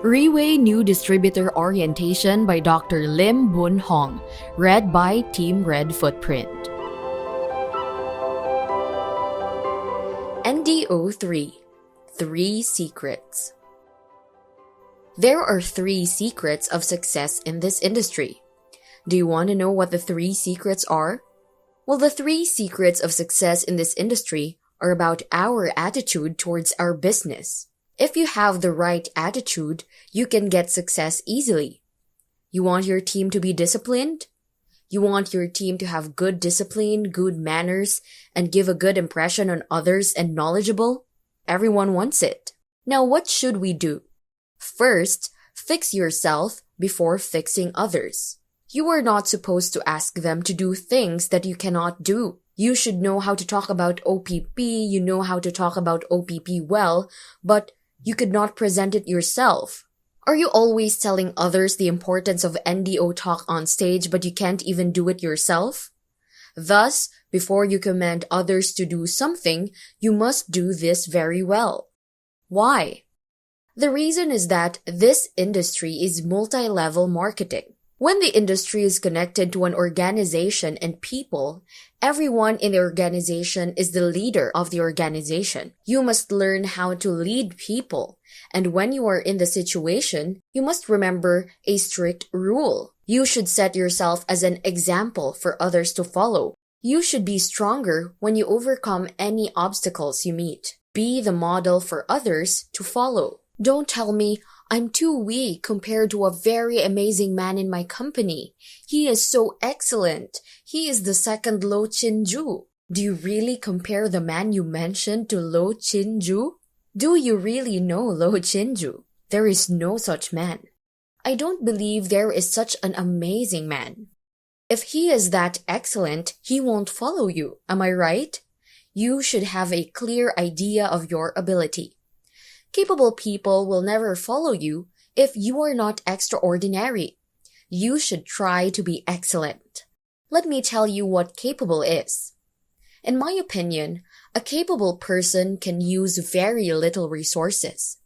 Riway New Distributor Orientation by Dr. Lim Boon Hong, read by Team Red Footprint. NDO 3 Three Secrets. There are 3 secrets of success in this industry. Do you want to know what the 3 secrets are? Well, the 3 secrets of success in this industry are about our attitude towards our business. If you have the right attitude, you can get success easily. You want your team to be disciplined? You want your team to have good discipline, good manners, and give a good impression on others and knowledgeable? Everyone wants it. Now, what should we do? First, fix yourself before fixing others. You are not supposed to ask them to do things that you cannot do. You should know how to talk about OPP, you know how to talk about OPP well, but you could not present it yourself. Are you always telling others the importance of NDO talk on stage, but you can't even do it yourself? Thus, before you command others to do something, you must do this very well. Why? The reason is that this industry is multi-level marketing. When the industry is connected to an organization and people, everyone in the organization is the leader of the organization. You must learn how to lead people. And when you are in the situation, you must remember a strict rule. You should set yourself as an example for others to follow. You should be stronger when you overcome any obstacles you meet. Be the model for others to follow. Don't tell me, I'm too weak compared to a very amazing man in my company. He is so excellent. He is the second Lo Chin-ju. Do you really compare the man you mentioned to Lo Chin-ju? Do you really know Lo Chin-ju? There is no such man. I don't believe there is such an amazing man. If he is that excellent, he won't follow you. Am I right? You should have a clear idea of your ability. Capable people will never follow you if you are not extraordinary. You should try to be excellent. Let me tell you what capable is. In my opinion, a capable person can use very little resources.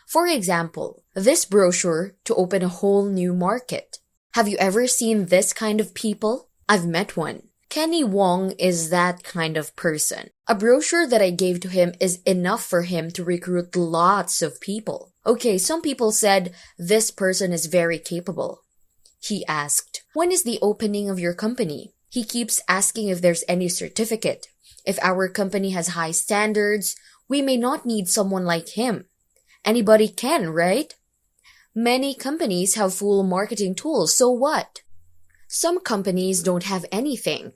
For example, this brochure to open a whole new market. Have you ever seen this kind of people? I've met one. Kenny Wong is that kind of person. A brochure that I gave to him is enough for him to recruit lots of people. Okay, some people said, this person is very capable. He asked, when is the opening of your company? He keeps asking if there's any certificate. If our company has high standards, we may not need someone like him. Anybody can, right? Many companies have full marketing tools, so what? Some companies don't have anything,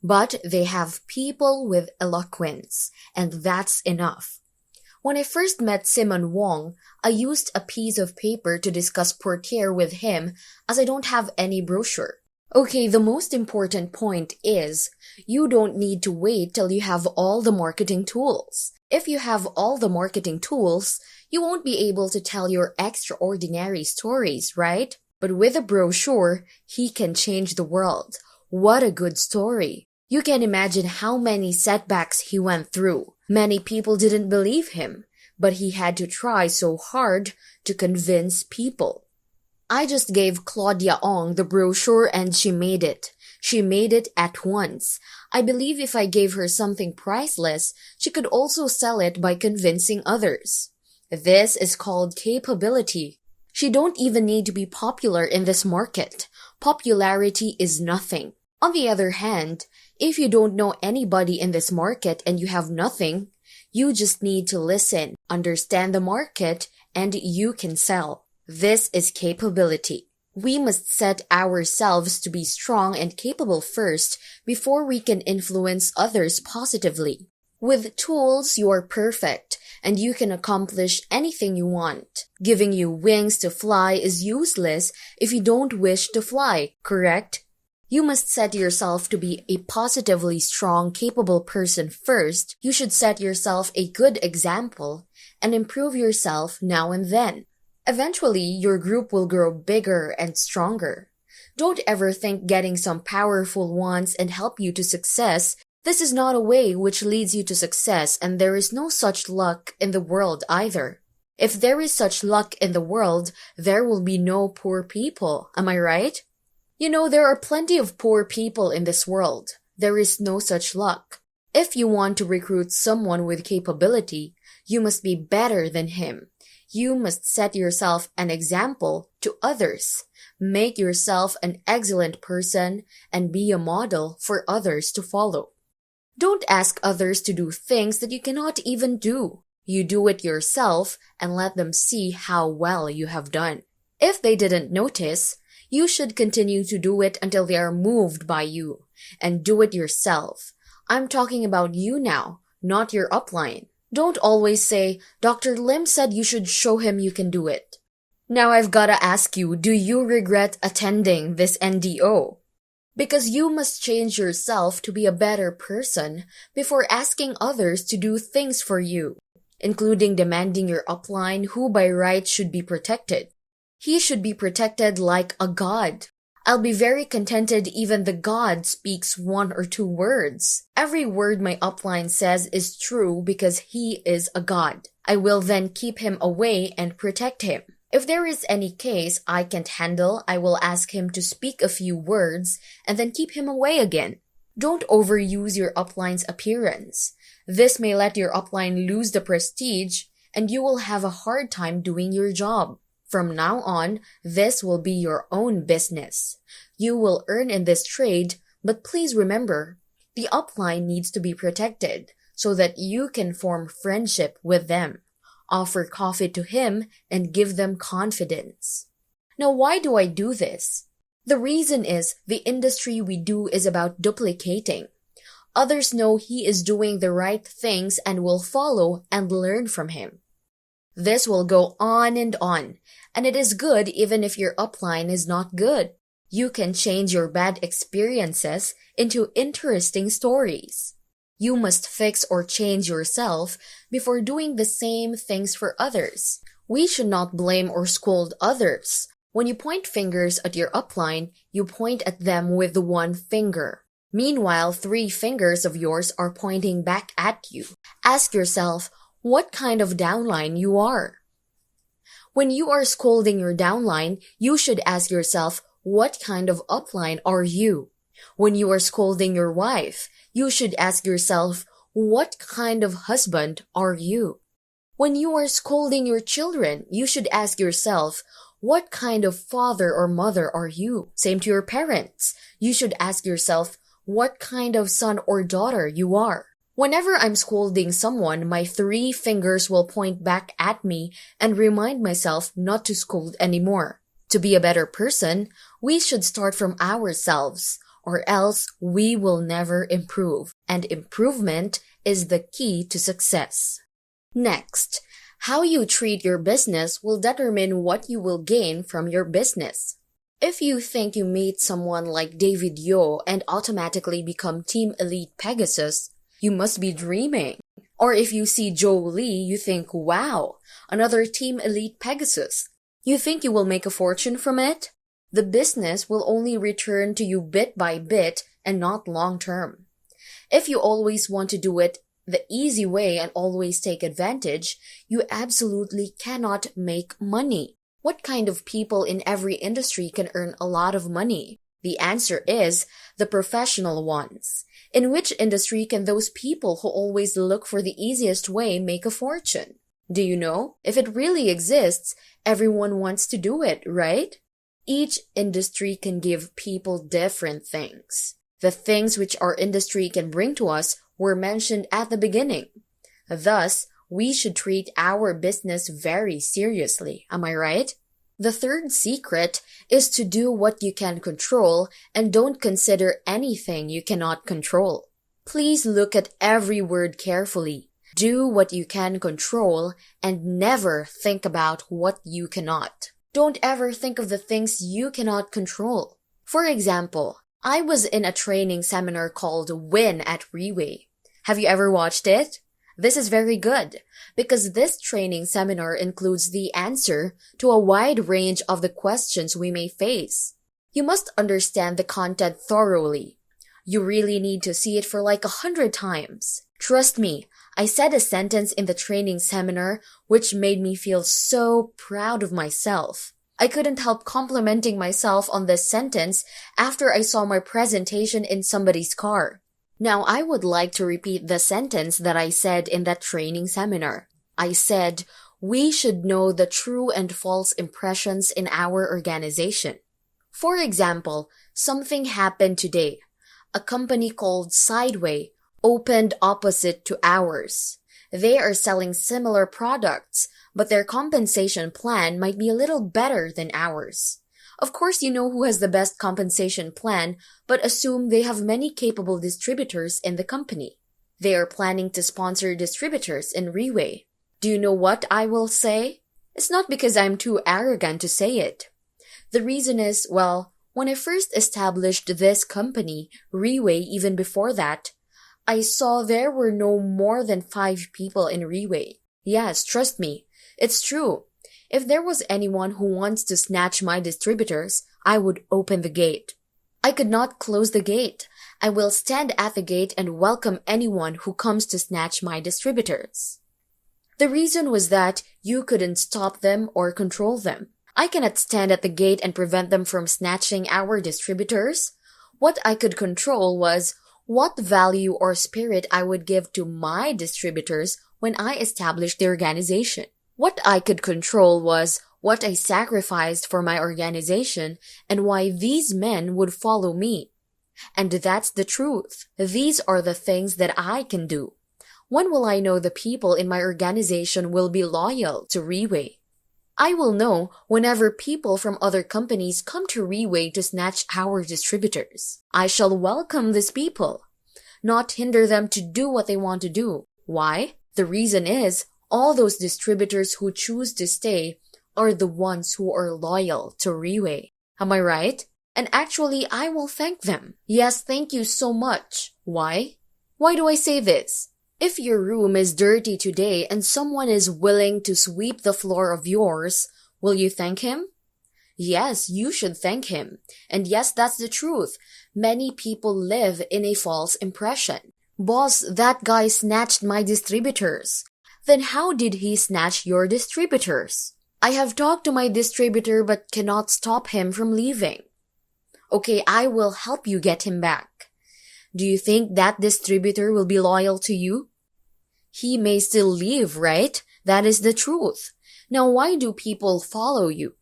but they have people with eloquence, and that's enough. When I first met Simon Wong, I used a piece of paper to discuss portiere with him as I don't have any brochure. Okay, the most important point is, you don't need to wait till you have all the marketing tools. If you have all the marketing tools, you won't be able to tell your extraordinary stories, right? But with a brochure, he can change the world. What a good story. You can imagine how many setbacks he went through. Many people didn't believe him, but he had to try so hard to convince people. I just gave Claudia Ong the brochure and she made it. She made it at once. I believe if I gave her something priceless, she could also sell it by convincing others. This is called capability. She don't even need to be popular in this market. Popularity is nothing. On the other hand, if you don't know anybody in this market and you have nothing, you just need to listen, understand the market, and you can sell. This is capability. We must set ourselves to be strong and capable first before we can influence others positively. With tools, you are perfect, and you can accomplish anything you want. Giving you wings to fly is useless if you don't wish to fly, correct? You must set yourself to be a positively strong, capable person first. You should set yourself a good example and improve yourself now and then. Eventually, your group will grow bigger and stronger. Don't ever think getting some powerful ones and help you to success. This is not a way which leads you to success, and there is no such luck in the world either. If there is such luck in the world, there will be no poor people. Am I right? You know, there are plenty of poor people in this world. There is no such luck. If you want to recruit someone with capability, you must be better than him. You must set yourself an example to others. Make yourself an excellent person and be a model for others to follow. Don't ask others to do things that you cannot even do. You do it yourself and let them see how well you have done. If they didn't notice, you should continue to do it until they are moved by you, and do it yourself. I'm talking about you now, not your upline. Don't always say, Dr. Lim said you should show him you can do it. Now I've gotta ask you, do you regret attending this NDO? Because you must change yourself to be a better person before asking others to do things for you, including demanding your upline who by right should be protected. He should be protected like a god. I'll be very contented even the god speaks 1 or 2 words. Every word my upline says is true because he is a god. I will then keep him away and protect him. If there is any case I can't handle, I will ask him to speak a few words and then keep him away again. Don't overuse your upline's appearance. This may let your upline lose the prestige and you will have a hard time doing your job. From now on, this will be your own business. You will earn in this trade, but please remember, the upline needs to be protected so that you can form friendship with them. Offer coffee to him and give them confidence. Now, why do I do this? The reason is the industry we do is about duplicating. Others know he is doing the right things and will follow and learn from him. This will go on, and it is good even if your upline is not good. You can change your bad experiences into interesting stories. You must fix or change yourself before doing the same things for others. We should not blame or scold others. When you point fingers at your upline, you point at them with the 1 finger. Meanwhile, 3 fingers of yours are pointing back at you. Ask yourself what kind of downline you are. When you are scolding your downline, you should ask yourself, what kind of upline are you? When you are scolding your wife, you should ask yourself, what kind of husband are you? When you are scolding your children, you should ask yourself, what kind of father or mother are you? Same to your parents. You should ask yourself, what kind of son or daughter you are. Whenever I'm scolding someone, my 3 fingers will point back at me and remind myself not to scold anymore. To be a better person, we should start from ourselves, or else we will never improve, and improvement is the key to success. Next, how you treat your business will determine what you will gain from your business. If you think you meet someone like David Yo and automatically become Team Elite Pegasus, you must be dreaming. Or if you see Joe Lee, you think, wow, another Team Elite Pegasus. You think you will make a fortune from it? The business will only return to you bit by bit and not long term. If you always want to do it the easy way and always take advantage, you absolutely cannot make money. What kind of people in every industry can earn a lot of money? The answer is the professional ones. In which industry can those people who always look for the easiest way make a fortune? Do you know? If it really exists, everyone wants to do it, right? Each industry can give people different things. The things which our industry can bring to us were mentioned at the beginning. Thus, we should treat our business very seriously. Am I right? The third secret is to do what you can control and don't consider anything you cannot control. Please look at every word carefully. Do what you can control and never think about what you cannot. Don't ever think of the things you cannot control. For example, I was in a training seminar called Win at Riway. Have you ever watched it? This is very good because this training seminar includes the answer to a wide range of the questions we may face. You must understand the content thoroughly. You really need to see it for like 100 times. Trust me, I said a sentence in the training seminar which made me feel so proud of myself. I couldn't help complimenting myself on this sentence after I saw my presentation in somebody's car. Now I would like to repeat the sentence that I said in that training seminar. I said, we should know the true and false impressions in our organization. For example, something happened today. A company called Riway opened opposite to ours. They are selling similar products, but their compensation plan might be a little better than ours. Of course, you know who has the best compensation plan, but assume they have many capable distributors in the company. They are planning to sponsor distributors in Riway. Do you know what I will say? It's not because I'm too arrogant to say it. The reason is, well, when I first established this company, Riway, even before that, I saw there were no more than 5 people in Riway. Yes, trust me, it's true. If there was anyone who wants to snatch my distributors, I would open the gate. I could not close the gate. I will stand at the gate and welcome anyone who comes to snatch my distributors. The reason was that you couldn't stop them or control them. I cannot stand at the gate and prevent them from snatching our distributors. What I could control was what value or spirit I would give to my distributors when I established the organization. What I could control was what I sacrificed for my organization and why these men would follow me. And that's the truth. These are the things that I can do. When will I know the people in my organization will be loyal to Riway? I will know whenever people from other companies come to Riway to snatch our distributors. I shall welcome these people, not hinder them to do what they want to do. Why? The reason is, all those distributors who choose to stay are the ones who are loyal to Riway. Am I right? And actually, I will thank them. Yes, thank you so much. Why? Why do I say this? If your room is dirty today and someone is willing to sweep the floor of yours, will you thank him? Yes, you should thank him. And yes, that's the truth. Many people live in a false impression. Boss, that guy snatched my distributors. Then how did he snatch your distributors? I have talked to my distributor but cannot stop him from leaving. Okay, I will help you get him back. Do you think that distributor will be loyal to you? He may still leave, right? That is the truth. Now, why do people follow you?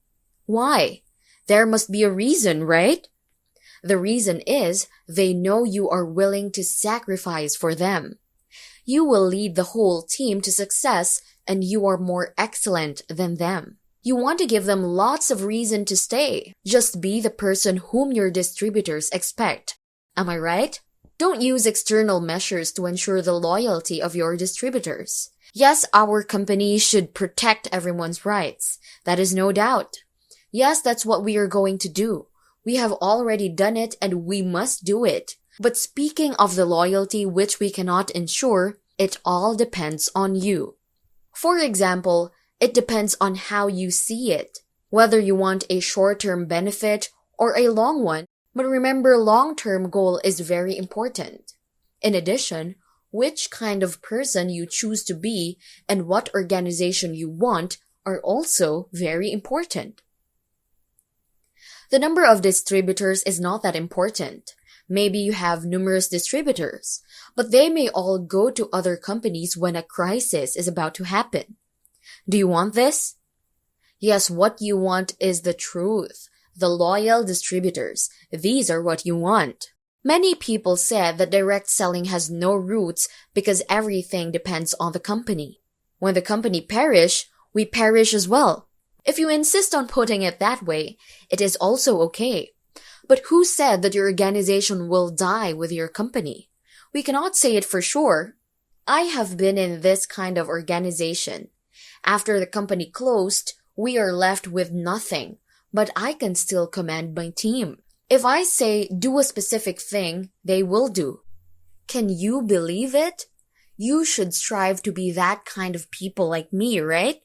Why? There must be a reason, right? The reason is they know you are willing to sacrifice for them. You will lead the whole team to success and you are more excellent than them. You want to give them lots of reason to stay. Just be the person whom your distributors expect. Am I right? Don't use external measures to ensure the loyalty of your distributors. Yes, our company should protect everyone's rights. That is no doubt. Yes, that's what we are going to do. We have already done it and we must do it. But speaking of the loyalty which we cannot ensure, it all depends on you. For example, it depends on how you see it, whether you want a short-term benefit or a long one. But remember, long-term goal is very important. In addition, which kind of person you choose to be and what organization you want are also very important. The number of distributors is not that important. Maybe you have numerous distributors, but they may all go to other companies when a crisis is about to happen. Do you want this? Yes, what you want is the truth. The loyal distributors. These are what you want. Many people said that direct selling has no roots because everything depends on the company. When the company perish, we perish as well. If you insist on putting it that way, it is also okay. But who said that your organization will die with your company? We cannot say it for sure. I have been in this kind of organization. After the company closed, we are left with nothing. But I can still command my team. If I say do a specific thing, they will do. Can you believe it? You should strive to be that kind of people like me, right?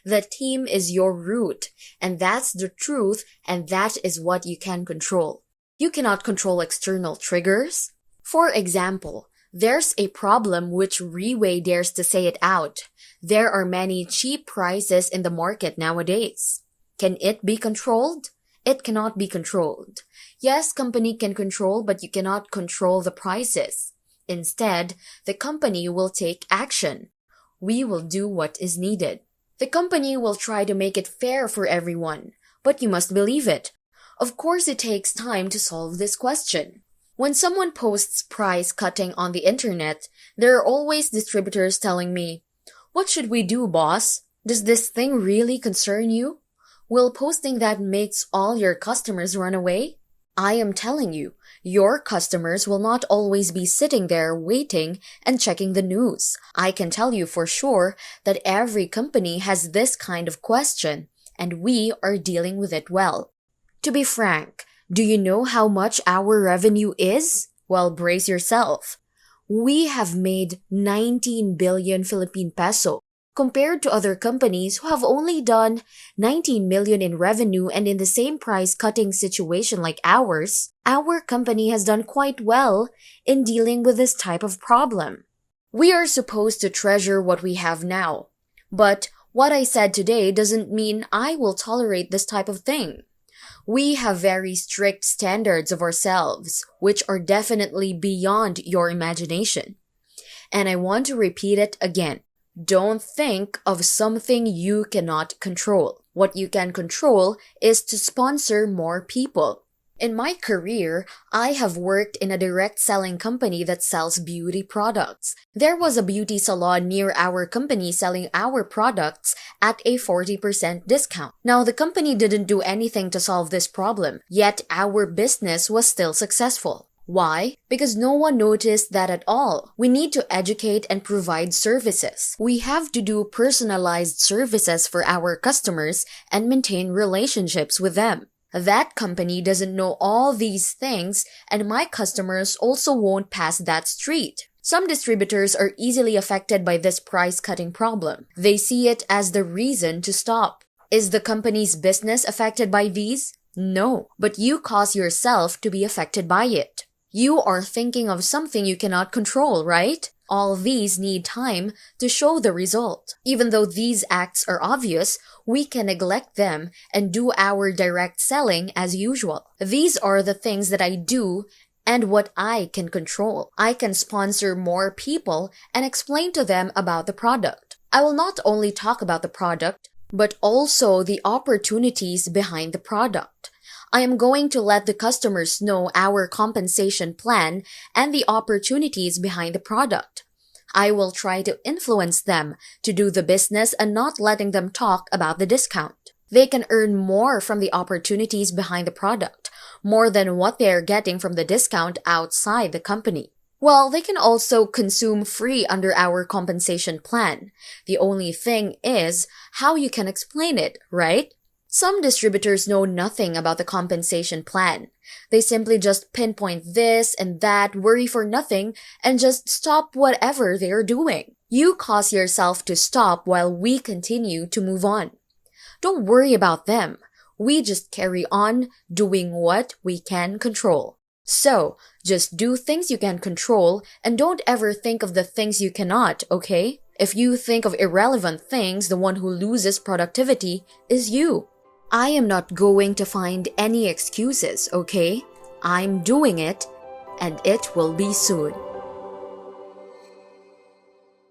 The team is your root, and that's the truth, and that is what you can control. You cannot control external triggers. For example, There's a problem which Riway dares to say it out. There are many cheap prices in the market nowadays. Can it be controlled? It cannot be controlled. Yes, company can control, but you cannot control the prices. Instead, the company will take action. We will do what is needed. The company will try to make it fair for everyone, but you must believe it. Of course, it takes time to solve this question. When someone posts price cutting on the internet, there are always distributors telling me, "What should we do, boss? Does this thing really concern you? Will posting that makes all your customers run away?" I am telling you, your customers will not always be sitting there waiting and checking the news. I can tell you for sure that every company has this kind of question, and we are dealing with it well. To be frank, do you know how much our revenue is? Well, brace yourself. We have made 19 billion Philippine peso, compared to other companies who have only done 19 million in revenue, and in the same price-cutting situation like ours, our company has done quite well in dealing with this type of problem. We are supposed to treasure what we have now. But what I said today doesn't mean I will tolerate this type of thing. We have very strict standards of ourselves, which are definitely beyond your imagination. And I want to repeat it again. Don't think of something you cannot control. What you can control is to sponsor more people. In my career, I have worked in a direct selling company that sells beauty products. There was a beauty salon near our company selling our products at a 40% discount. Now, the company didn't do anything to solve this problem, yet our business was still successful. Why? Because no one noticed that at all. We need to educate and provide services. We have to do personalized services for our customers and maintain relationships with them. That company doesn't know all these things, and my customers also won't pass that street. Some distributors are easily affected by this price-cutting problem. They see it as the reason to stop. Is the company's business affected by these? No, but you cause yourself to be affected by it. You are thinking of something you cannot control, right? All these need time to show the result. Even though these acts are obvious, we can neglect them and do our direct selling as usual. These are the things that I do and what I can control. I can sponsor more people and explain to them about the product. I will not only talk about the product, but also the opportunities behind the product. I am going to let the customers know our compensation plan and the opportunities behind the product. I will try to influence them to do the business and not letting them talk about the discount. They can earn more from the opportunities behind the product, more than what they are getting from the discount outside the company. Well, they can also consume free under our compensation plan. The only thing is how you can explain it, right? Some distributors know nothing about the compensation plan. They simply just pinpoint this and that, worry for nothing, and just stop whatever they are doing. You cause yourself to stop while we continue to move on. Don't worry about them. We just carry on doing what we can control. So, just do things you can control and don't ever think of the things you cannot, okay? If you think of irrelevant things, the one who loses productivity is you. I am not going to find any excuses, okay? I'm doing it, and it will be soon.